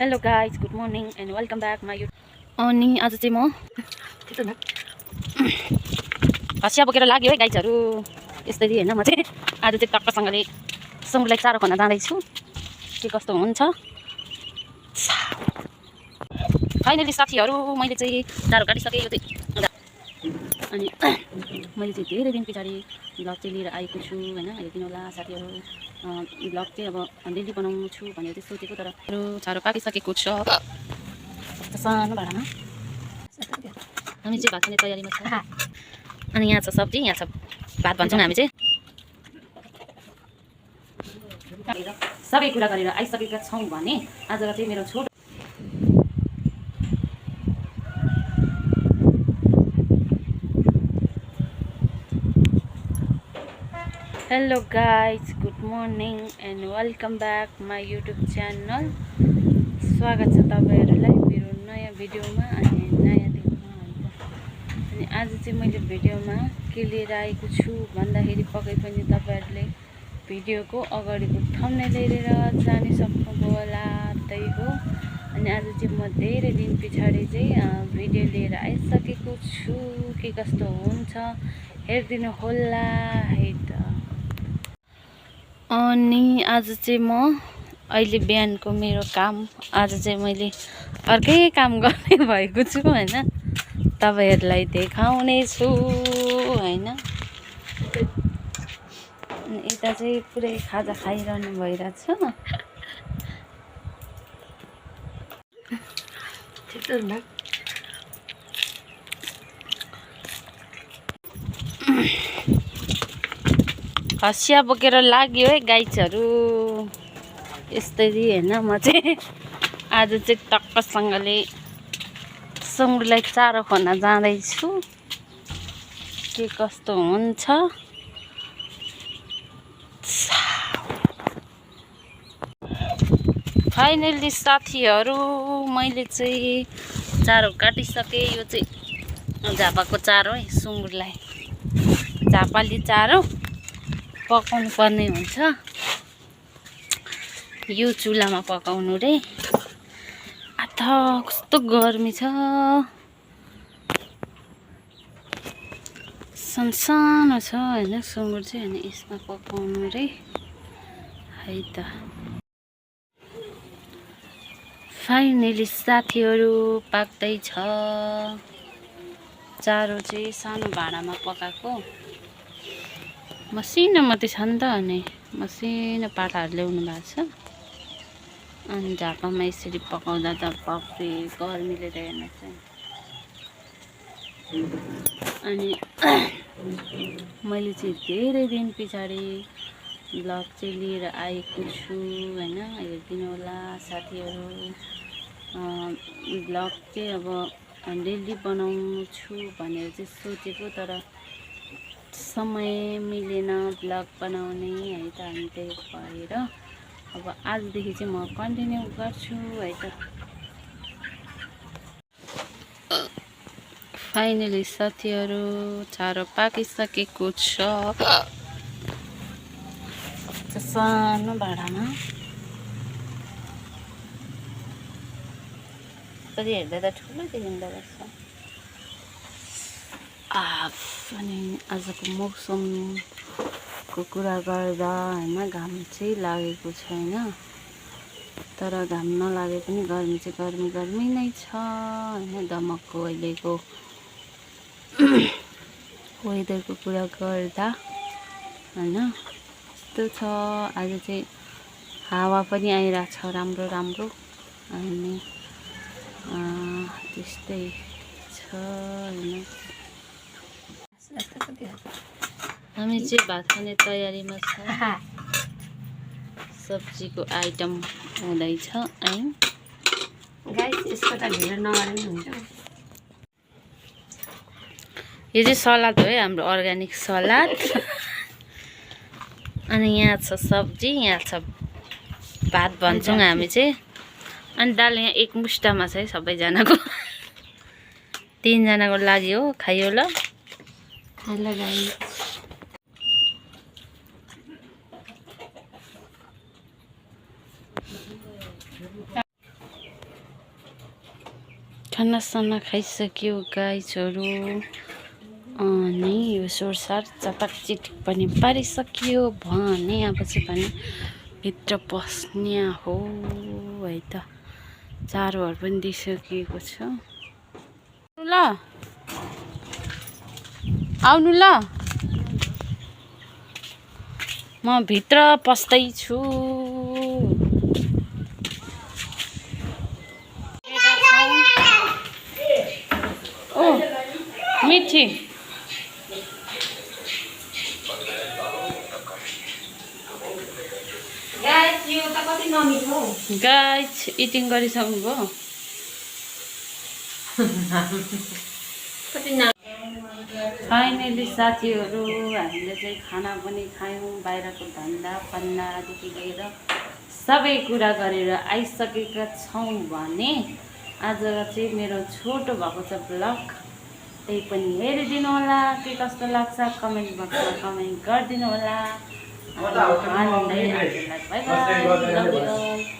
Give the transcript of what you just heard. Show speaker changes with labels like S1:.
S1: Hello guys, good morning and welcome back my अनि आज चाहिँ म हँसिया बोकेर लाग्यो है गाइजहरू। यसरी होइन, म चाहिँ आज चाहिँ टक्कसँगले सुँगुरलाई चारो खन्न जाँदैछु। के कस्तो हुन्छ फाइनली साथीहरू, मैले चाहिँ चारो काटिसकेँ। यो चाहिँ अनि मैले चाहिँ धेरै दिन पछाडि ब्लग चाहिँ लिएर आएको छु होइन। हेरिदिनु होला साथीहरू, ब्लग चाहिँ अब डेली बनाउनु छु भनेर चाहिँ सोचेको, तर चारो पाकिसकेको छ सानो भाँडामा। हामी चाहिँ भात खाने तयारीमा छ। अनि यहाँ छ सब्जी, यहाँ छ भात भन्छौँ हामी चाहिँ। सबै कुरा गरेर आइसकेका छौँ भने आज चाहिँ मेरो छोटो hello guys, good morning and welcome back my YouTube channel. स्वागत छ तपाईँहरूलाई मेरो नयाँ भिडियोमा अनि नयाँ दिनमा होइन। अनि आज चाहिँ मैले भिडियोमा के लिएर आएको छु भन्दाखेरि पक्कै पनि तपाईँहरूले भिडियोको अगाडिको थम्बनेल हेरेर जानी सक्नुभयो होला, त्यही हो। अनि आज चाहिँ म धेरै दिन पछाडि चाहिँ भिडियो लिएर आइसकेको छु। के कस्तो हुन्छ हेरिदिनु होला है त। अनि आज चाहिँ म अहिले बिहानको मेरो काम, आज चाहिँ मैले अर्कै काम गर्ने भएको छु होइन। तपाईँहरूलाई देखाउने छु होइन। अनि यता चाहिँ पुरै खाजा खाइरहनु भइरहेछ। हँसिया बोकेर लाग्यो है गाइजहरू। यस्तरी होइन, म चाहिँ आज चाहिँ टक्कसँगले सुँगुरलाई चारो खन्न जाँदैछु। के कस्तो हुन्छ फाइनली साथीहरू, मैले चाहिँ चारो काटिसकेँ। यो चाहिँ झापाको चारो है, सुँगुरलाई झापाली चारो पकाउनु पर्ने हुन्छ। यो चुलामा पकाउनु रे। आथा कस्तो गर्मी छ, सानो छ होइन सुँगुर चाहिँ। अनि यसमा पकाउनु रे है त। फाइनली साथीहरू पाक्दैछ चारो चाहिँ। सानो भाँडामा पकाएको मसिनो मात्रै छ नि त। अनि मसिनो पाठाहरू ल्याउनु भएको छ। अनि झापामा यसरी पकाउँदा त पक्दै गर्मीले त हेर्नु चाहिँ। अनि मैले चाहिँ धेरै दिन पछाडि ब्लग चाहिँ लिएर आएको छु होइन। हेरिदिनु होला साथीहरू। ब्लग चाहिँ अब डेली बनाउनु छु भनेर चाहिँ सोचेको, तर समय मिलेन ब्लग बनाउने है त। अनि त्यही भएर अब आजदेखि चाहिँ म कन्टिन्यू गर्छु है त। फाइनली साथीहरू चारो पाकिसकेको छ सानो भाँडामा। कति हेर्दा त ठुलो देखिँदो रहेछ। अनि आजको मौसमको कुरा गर्दा होइन, घाम चाहिँ लागेको छैन, तर घाम नलागे पनि गर्मी चाहिँ गर्मी नै छ होइन। दमकको अहिलेको वेदरको कुरा गर्दा होइन यस्तो छ। आज चाहिँ हावा पनि आइरहेको छ राम्रो राम्रो। अनि त्यस्तै छ होइन। हामी चाहिँ भात खाने तयारीमा छ। सब्जीको आइटम हुँदैछ है गाइस। यसको त ढिलो नगरे पनि हुन्छ। यो चाहिँ सलाद हो है, हाम्रो अर्ग्यानिक सलाद। अनि यहाँ छ सब्जी, यहाँ छ भात भन्छौँ हामी चाहिँ। अनि दाल यहाँ एक मुष्टमा छ है सबैजनाको। 3 जनाको लागि हो, खाइयो ल। हेलो गाइस, खानासाना खाइसक्यो गाइजहरू अनि यो सोरसार चटक चिटिक पनि पारिसक्यो भने अब चाहिँ भने भित्र पस्ने हो है त। चारोहरू पनि दिइसकिएको छ। ल आउनु ल, म भित्र पस्दैछु। ओ मिठी गाइस इटिङ गरिसक्नुभयो? फाइनली साथीहरू हामीले चाहिँ खाना पनि खायौँ, बाहिरको धन्दा पन्दादेखि लिएर सबै कुरा गरेर आइसकेका छौँ भने आज चाहिँ मेरो छोटो भएको छ ब्लग, त्यही पनि हेरिदिनु होला। के कस्तो लाग्छ कमेन्ट बक्समा कमेन्ट गरिदिनु होला। By by, love you.